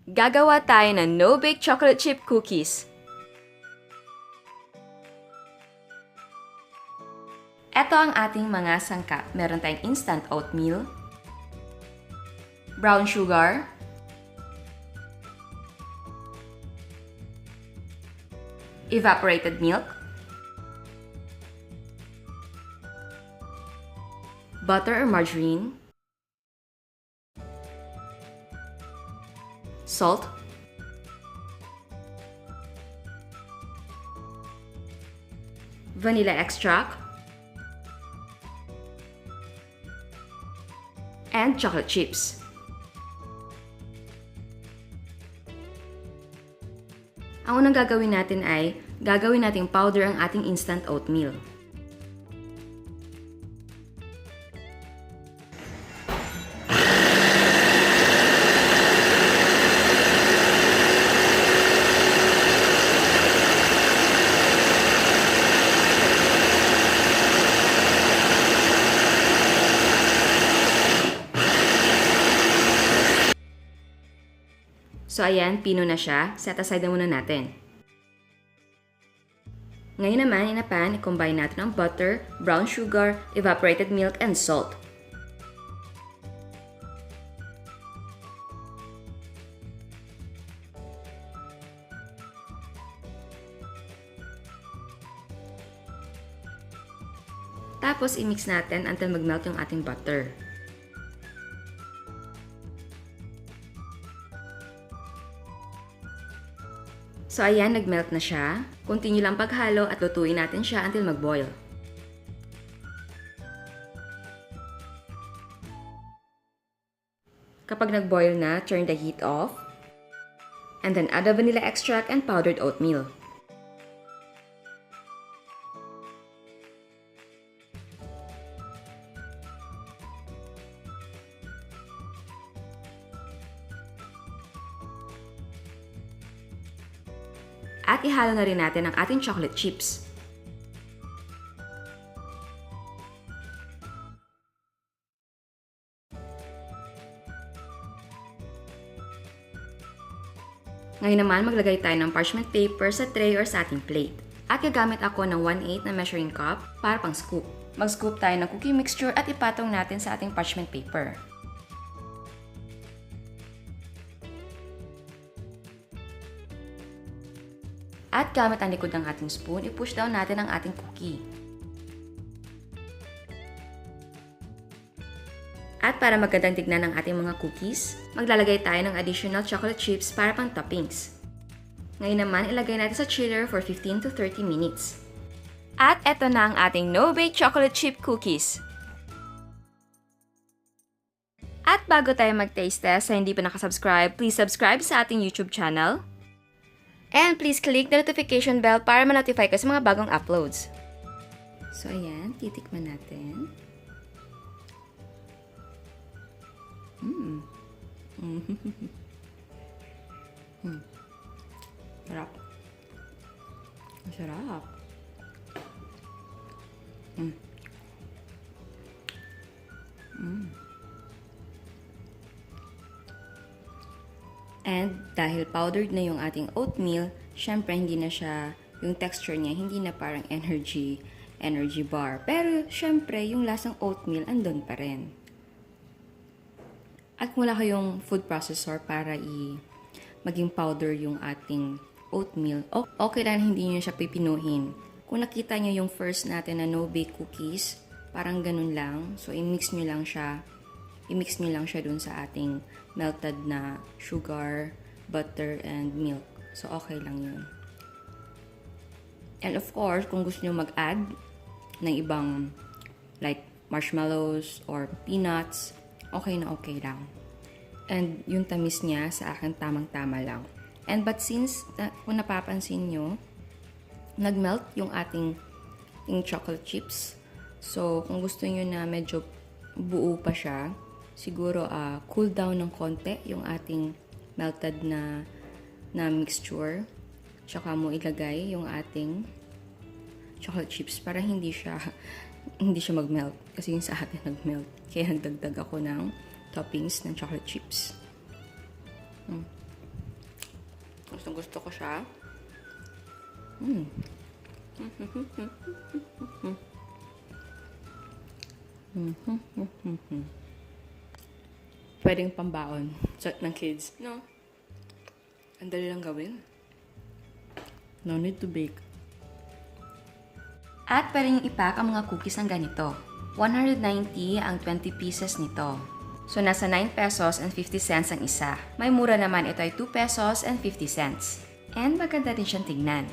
Gagawa tayo ng no-bake chocolate chip cookies. Ito ang ating mga sangkap. Meron tayong instant oatmeal, brown sugar, evaporated milk, butter or margarine, salt, vanilla extract, and chocolate chips. Ang unang gagawin natin ay gagawin nating powder ang ating instant oatmeal. So ayan, pino na siya. Set aside na muna natin. Ngayon naman, in a pan, i-combine natin ang butter, brown sugar, evaporated milk, and salt. Tapos, i-mix natin until mag-melt yung ating butter. So ayan, nag-melt na siya. Continue lang paghalo at lutuin natin siya until mag-boil. Kapag nag-boil na, turn the heat off. And then add the vanilla extract and powdered oatmeal. At ihalo na rin natin ang ating chocolate chips. Ngayon naman, maglagay tayo ng parchment paper sa tray or sa ating plate. At gagamit ako ng 1/8 na measuring cup para pang scoop. Mag-scoop tayo ng cookie mixture at ipatong natin sa ating parchment paper. At gamit ang likod ng ating spoon, i-push down natin ang ating cookie. At para magandang tignan ang ating mga cookies, maglalagay tayo ng additional chocolate chips para pang toppings. Ngayon naman, ilagay natin sa chiller for 15 to 30 minutes. At eto na ang ating no-bake chocolate chip cookies. At bago tayo mag-taste test, sa hindi pa nakasubscribe, please subscribe sa ating YouTube channel. And please click the notification bell para ma-notify ka sa mga bagong uploads. So ayan, titikman natin. Sarap. Masarap. And dahil powdered na yung ating oatmeal, syempre hindi na siya, yung texture niya, hindi na parang energy bar. Pero syempre, yung lasang oatmeal andun pa rin. At kung wala kayong food processor para maging powder yung ating oatmeal, okay lang hindi nyo siya pipinuhin. Kung nakita nyo yung first natin na no-bake cookies, parang ganun lang. So, i-mix nyo lang siya dun sa ating melted na sugar, butter, and milk. So, okay lang yun. And of course, kung gusto nyo mag-add ng ibang like marshmallows or peanuts, okay na okay lang. And yung tamis niya sa akin tamang-tama lang. And but since, kung napapansin nyo, nag-melt yung ating chocolate chips. So, kung gusto nyo na medyo buo pa siya, siguro cool down ng konti yung ating melted na mixture. Tsaka mo ilagay yung ating chocolate chips para hindi siya mag-melt. Kasi yung sa atin nag-melt. Kaya nagdagdag ako ng toppings ng chocolate chips. Gustong-gusto ko siya. Pwedeng pambaon ng kids. No? Ang dali lang gawin. No need to bake. At pwede nyo ipack ang mga cookies ng ganito. 190 ang 20 pieces nito. So, nasa 9 pesos and 50 cents ang isa. May mura naman, ito ay 2 pesos and 50 cents. And maganda din siyang tignan.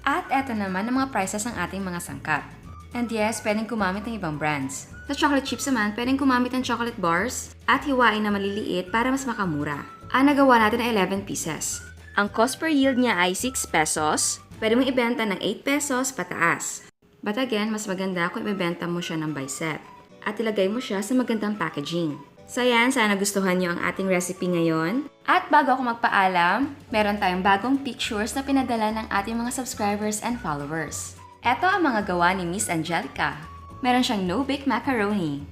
At eto naman ang mga prices ng ating mga sangkap. And yes, pwedeng gumamit ng ibang brands. Sa chocolate chips naman, pwedeng gumamit ng chocolate bars at hiwain na maliliit para mas makamura. Ang nagawa natin ay 11 pieces. Ang cost per yield niya ay 6 pesos. Pwede mong ibenta ng 8 pesos pataas. But again, mas maganda kung ibenta mo siya ng by set. At ilagay mo siya sa magandang packaging. So yan, sana gustuhan niyo ang ating recipe ngayon. At bago ako magpaalam, meron tayong bagong pictures na pinadala ng ating mga subscribers and followers. Ito ang mga gawa ni Miss Angelica. Meron siyang no-bake macaroni.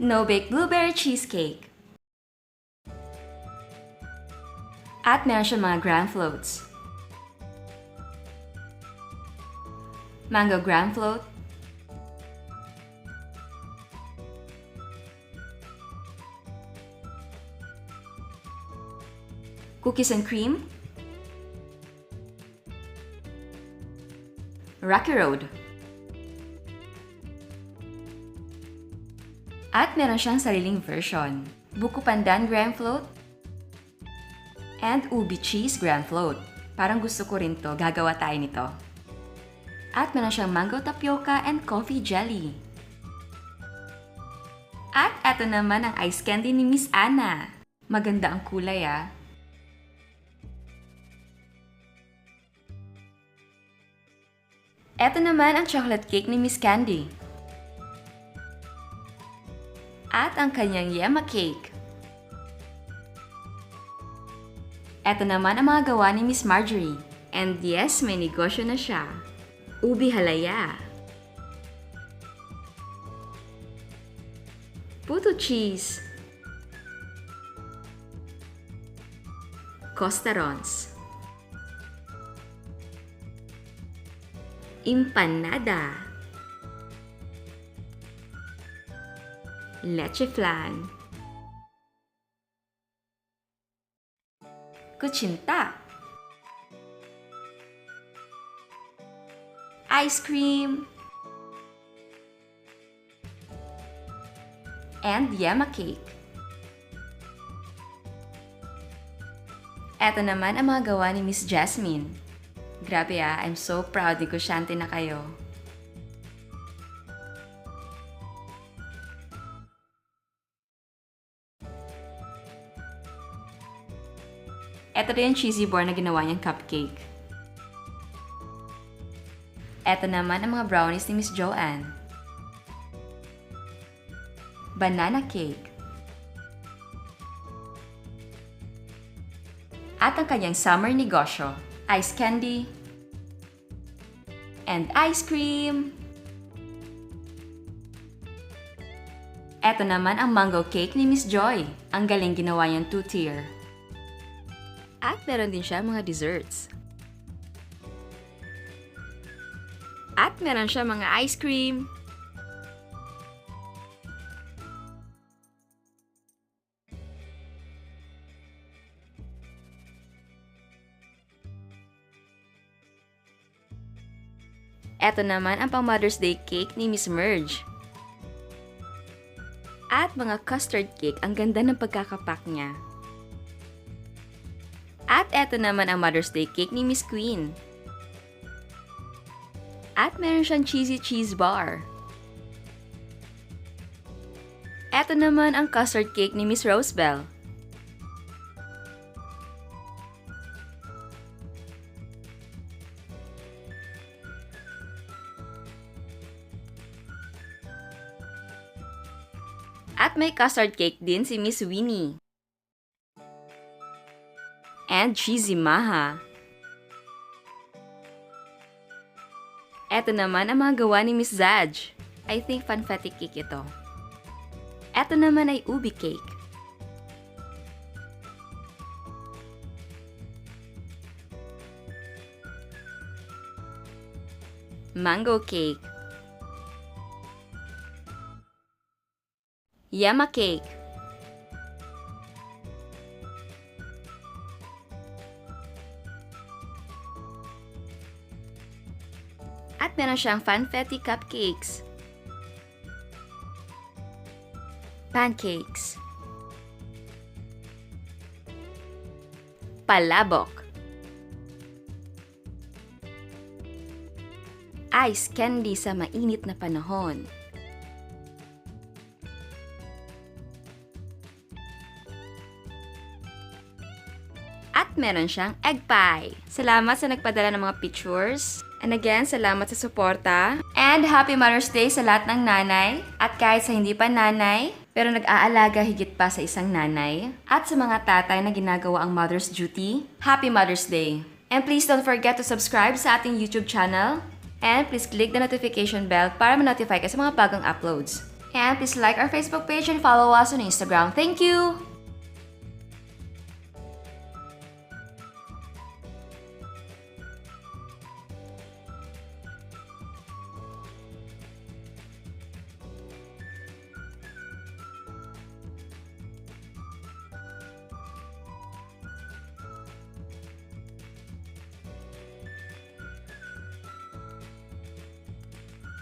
No-bake blueberry cheesecake. At meron siyang mga gram floats. Mango gram float. Cookies and cream. Rocky Road. At meron siyang sariling version. Buko pandan gram float. And ubi cheese gram float. Parang gusto ko rin to, gagawa tayo nito. At meron siyang mango tapioca and coffee jelly. At eto naman ang ice candy ni Miss Anna. Maganda ang kulay ah. Eto naman ang chocolate cake ni Miss Candy. At ang kanyang yema cake. Eto naman ang mga gawa ni Miss Marjorie. And yes, may negosyo na siya. Ubi halaya. Puto cheese. Costarons. Empanada. Leche flan. Kuchinta. Ice cream. And yema cake. Eto naman ang mga gawa ni Miss Jasmine. Grabe ah, I'm so proud, negosyante na kayo. Eto rin yung cheesy bar na ginawa niyang cupcake. Eto naman ang mga brownies ni Miss Joanne. Banana cake. At ang kanyang summer negosyo, ice candy and ice cream. Eto naman ang mango cake ni Miss Joy. Ang galing ginawa niyang 2-tier. At meron din siya mga desserts. At meron siya mga ice cream. Eto naman ang pang Mother's Day cake ni Miss Merge. At mga custard cake, ang ganda ng pagkakapak niya. At eto naman ang Mother's Day cake ni Miss Queen. At meron siyang cheesy cheese bar. Eto naman ang custard cake ni Miss Rosebell. At may custard cake din si Miss Winnie. And cheesy maha. Eto naman ang mga gawa ni Miss Zaj. I think fanfetti cake ito. Eto naman ay ubi cake. Mango cake. Yama cake. At meron siyang fanfetti cupcakes. Pancakes. Palabok. Ice candy sa mainit na panahon. At meron siyang egg pie. Salamat sa nagpadala ng mga pictures. And again, salamat sa suporta. And Happy Mother's Day sa lahat ng nanay. At kahit sa hindi pa nanay, pero nag-aalaga higit pa sa isang nanay. At sa mga tatay na ginagawa ang mother's duty, Happy Mother's Day. And please don't forget to subscribe sa ating YouTube channel. And please click the notification bell para ma-notify ka sa mga bagong uploads. And please like our Facebook page and follow us on Instagram. Thank you!